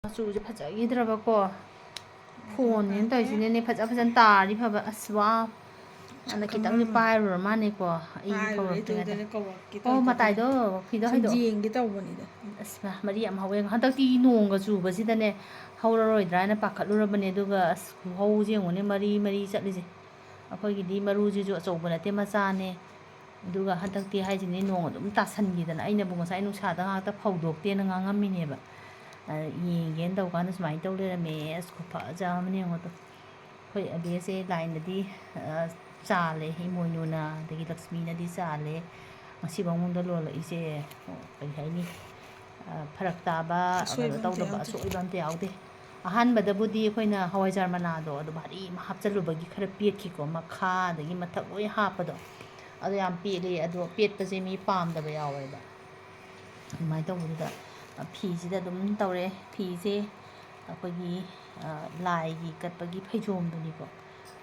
ꯃꯆꯨꯁꯦ ꯐꯖꯈꯤꯗ꯭ꯔꯕꯀꯣ ꯐꯣꯟꯅꯦꯅ ꯇꯧꯔꯤꯁꯤꯅꯦ ꯐꯖꯅ ꯇꯥꯔꯗꯤ ꯐꯕ ꯑꯁ ꯋꯥ ꯑꯗ ꯈꯤꯇꯪꯗꯤ ꯄꯥꯏꯔꯨꯔ ꯃꯥꯅꯦꯀꯣ ꯑꯩ ꯊꯧꯔꯛꯇ꯭ꯔꯤꯉꯩꯗ ꯑꯣ ꯃꯇꯥꯏꯗꯣ ꯐꯤꯗꯣ ꯍꯩꯗꯣꯛꯑꯣ ꯌꯦꯡꯒꯦ ꯇꯧꯕꯅꯤꯗ ꯑꯁ ꯃꯔꯤ ꯌꯥꯝ ꯍꯧꯋꯦ ꯍꯟꯗꯛꯇꯤ ꯅꯣꯡꯒ ꯆꯨꯕꯁꯤꯗꯅꯦ ꯍꯧꯔꯔꯣꯏꯗ꯭ꯔꯥ ꯍꯥꯏꯅ ꯄꯥꯈꯠꯂꯨꯔꯕꯅꯦ ꯑꯗꯨꯒ ꯑꯁ ꯈꯨꯍꯧꯁꯦ ꯌꯦꯡꯉꯨꯅꯦ ꯃꯔꯤ ꯆꯠꯂꯤꯁꯦ ꯑꯩꯈꯣꯏꯒꯤꯗꯤ ꯃꯔꯨꯁꯤꯁꯨ ꯑꯆꯧꯕ ꯅꯠꯇꯦ ꯃꯆꯥꯅꯦ ꯑꯗꯨꯒ ꯍꯟꯗꯛꯇꯤ ꯍꯥꯏꯁꯤꯅꯤ ꯅꯣꯡ ꯑꯗꯨꯝ ꯇꯥꯁꯟꯈꯤꯗꯅ ꯑꯩꯅꯕꯨ ꯉꯁꯥꯏ ꯅꯨꯡꯁꯥꯗ ꯉꯥꯛꯇ ꯐꯧꯗꯣꯛꯇꯦꯅ ꯉꯥꯡꯉꯝꯃꯤꯅꯦꯕ ꯌꯦꯡꯒꯦꯅ ꯇꯧꯀꯥꯟꯗ ꯁꯨꯃꯥꯏꯅ ꯇꯧ ꯂꯩꯔꯝꯃꯦ ꯑꯁ ꯈꯨꯐꯖ ꯑꯃꯅꯦ ꯌꯦꯡꯉꯣꯗꯣ ꯑꯩꯈꯣꯏ ꯑꯕꯦꯁꯦ ꯂꯥꯏꯟꯗꯗꯤ ꯆꯥꯜꯂꯦ ꯏꯃꯣꯏꯅꯨꯅ ꯑꯗꯒꯤ ꯂꯛꯁꯃꯤꯅꯗꯤ ꯆꯥꯜꯂꯦ ꯉꯁꯤꯐꯥꯎ ꯃꯉꯣꯟꯗ ꯂꯣꯜꯂꯛꯏꯁꯦ ꯀꯔꯤ ꯍꯥꯏꯅꯤ ꯐꯔꯛ ꯇꯥꯕ ꯀꯩꯅꯣ ꯇꯧꯗꯕ ꯑꯁꯣꯏꯕ ꯑꯝꯇ ꯌꯥꯎꯗꯦ ꯑꯍꯥꯟꯕꯗꯕꯨꯗꯤ ꯑꯩꯈꯣꯏꯅ ꯍꯋꯥꯏꯖꯥꯔ ꯃꯅꯥꯗꯣ ꯑꯗꯨ ꯚꯥꯔꯤ ꯑꯃ ꯍꯥꯞꯆꯜꯂꯨꯕꯒꯤ ꯈꯔ ꯄꯦꯠꯈꯤꯀꯣ ꯃꯈꯥ ꯑꯗꯒꯤ ꯃꯊꯛ ꯂꯣꯏ ꯍꯥꯞꯄꯗꯣ ꯑꯗꯣ ꯌꯥꯝ ꯄꯦꯠꯂꯤ ꯑꯗꯣ ꯄꯦꯠꯄꯁꯦ ꯃꯤ ꯄꯥꯝꯗꯕ ꯌꯥꯎꯋꯦꯕ ꯑꯗꯨꯃꯥꯏꯅ ꯇꯧꯕꯗꯨꯗ ꯐꯤꯁꯤꯗ ꯑꯗꯨꯝ ꯇꯧꯔꯦ ꯐꯤꯁꯦ ꯑꯩꯈꯣꯏꯒꯤ ꯂꯥꯏꯒꯤ ꯀꯠꯄꯒꯤ ꯐꯩꯖꯣꯝꯗꯨꯅꯤꯀꯣ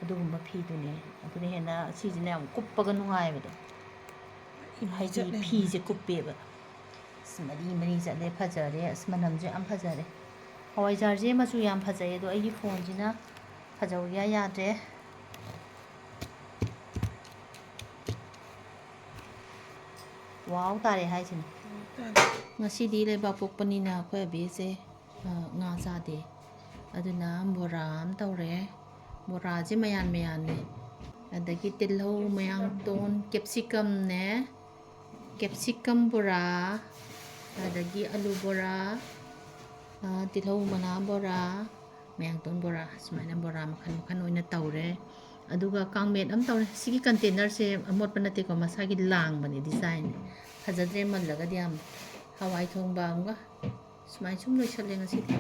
ꯑꯗꯨꯒꯨꯝꯕ ꯐꯤꯗꯨꯅꯦ ꯑꯗꯨꯅ ꯍꯦꯟꯅ ꯁꯤꯁꯤꯅ ꯌꯥꯝ ꯀꯨꯞꯄꯒ ꯅꯨꯡꯉꯥꯏꯕꯗꯣ ꯍꯥꯏꯗꯤ ꯐꯤꯁꯦ ꯀꯨꯞꯄꯦꯕ ꯑꯁ ꯃꯔꯤ ꯆꯠꯂꯦ ꯐꯖꯔꯦ ꯑꯁ ꯃꯅꯝꯁꯨ ꯌꯥꯝ ꯐꯖꯔꯦ ꯍꯋꯥꯏꯖꯥꯔꯁꯦ ꯃꯆꯨ ꯌꯥꯝ ꯐꯖꯩ ꯑꯗꯣ ꯑꯩꯒꯤ ꯐꯣꯟꯁꯤꯅ ꯐꯖꯧꯒꯦ ꯌꯥꯗ꯭ꯔꯦ ꯋꯥꯎ ꯇꯥꯔꯦ ꯍꯥꯏꯁꯤꯅꯤ ꯉꯁꯤꯗꯤ ꯂꯩꯕꯥꯛ ꯄꯣꯛꯄꯅꯤꯅ ꯑꯩꯈꯣꯏ ꯑꯕꯦꯁꯦ ꯉꯥ ꯆꯥꯗꯦ ꯑꯗꯨꯅ ꯕꯣꯔꯥ ꯑꯃ ꯇꯧꯔꯦ ꯕꯣꯔꯥꯁꯦ ꯃꯌꯥꯟꯅꯦ ꯑꯗꯒꯤ ꯇꯤꯜꯍꯧ ꯃꯌꯥꯡꯇꯣꯟ ꯀꯦꯞꯁꯤꯀꯝꯅꯦ ꯀꯦꯞꯁꯤꯀꯝ ꯕꯣꯔꯥ ꯑꯗꯒꯤ ꯑꯂꯨ ꯕꯣꯔꯥ ꯇꯤꯜꯍꯧ ꯃꯅꯥ ꯕꯣꯔꯥ ꯃꯌꯥꯡꯇꯣꯟ ꯕꯣꯔꯥ ꯁꯨꯃꯥꯏꯅ ꯕꯣꯔꯥ ꯃꯈꯜ ꯑꯣꯏꯅ ꯇꯧꯔꯦ ꯑꯗꯨꯒ ꯀꯥꯡꯃꯦꯠ ꯑꯃ ꯇꯧꯔꯦ ꯁꯤꯒꯤ ꯀꯟꯇꯦꯅꯔꯁꯦ ꯑꯃꯣꯠꯄ ꯅꯠꯇꯦꯀꯣ ꯃꯁꯥꯒꯤ ꯂꯥꯡꯕꯅꯦ ꯗꯤꯖꯥꯏꯟ ꯐꯖꯗ꯭ꯔꯦ ꯃꯜꯂꯒꯗꯤ ꯌꯥꯝ ꯍꯋꯥꯏ ꯊꯣꯡꯕ ꯑꯃꯒ ꯁꯨꯃꯥꯏꯅ ꯁꯨꯝ ꯂꯣꯏꯁꯜꯂꯦ ꯉꯁꯤꯗꯤ